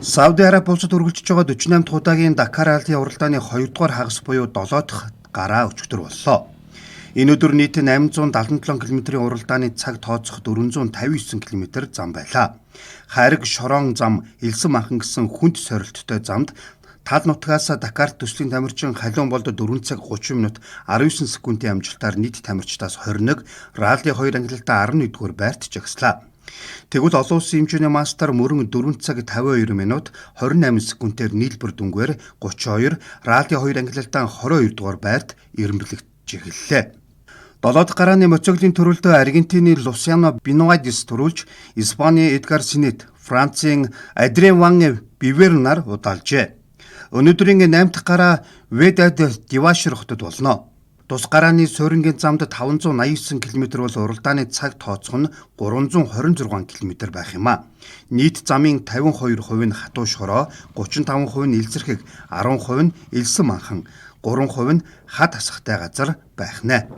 Сауди Араби улсад үргэлжлэж байгаа 48 дахь удаагийн Дакар айлын уралдааны 2 дугаар хагас буюу 7 дахь гараа өчигдөр боллоо. Энэ өдөр нийт 877 км-ийн уралдааны цаг тооцох 459 км зам байлаа. Хайраг Шорон зам, Элсэн манхан гэсэн хүнд сорилттой замд тал нутгаас Дакарт төслийн тамирчин халуун болд 4 цаг 30 минут 19 секундын амжилтаар нийт тамирчдаас 21, ралли 2 ангилалтаа 11-р байрт жагслаа. Тэгвэл олон улсын хэмжээний мастер мөрөн 4 цаг 52 минут 28 секундээр нийлбэр дүнгээр 32, ралли 2 ангилалтаа 22-р байрт эренбэлэгдэж эхэллээ. 7 дахь гарааны моцоглын төрөлдөө Аргентины Лусиано Бинуайдис төрүүлж, Испаний Эдгар Синет, Францын Адриен Ван Бивернаар удаалжээ. Өнөөдрийн 8 дахь гараа Ведад Дивашир хотод болно. Тус гарааны суурингийн замд 589 км бол уралдааны цаг тооцох нь 326 км байх юм а. Нийт замын 52% нь хатуу шороо, 35% нь элзэрхэг, 10% нь элсэн манхан, 3% нь хад хасахтай газар байх нэ.